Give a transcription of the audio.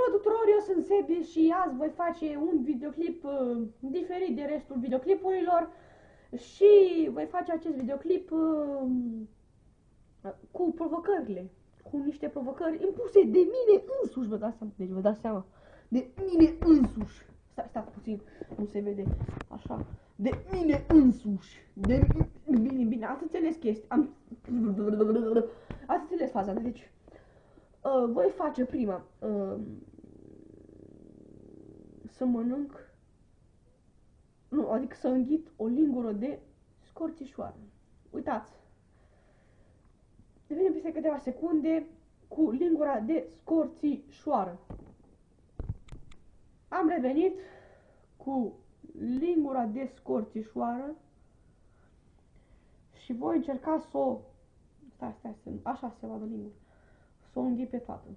Bună tuturor, eu sunt Sebi și azi voi face un videoclip diferit de restul videoclipurilor și voi face acest videoclip cu provocările, cu niște provocări impuse de mine însuși, vă dați seama, deci vă dați seama, de mine însuși. Stai puțin, nu se vede, așa, de mine însuși, bine, ați înțeles chestia, ați înțeles faza, deci voi face prima, să mănânc, nu, adică să înghit o lingură de scorțișoară. Uitați, revenim peste câteva secunde cu lingura de scorțișoară. Am revenit cu lingura de scorțișoară și voi încerca să o, așa se vadă lingura, să o înghit pe toată.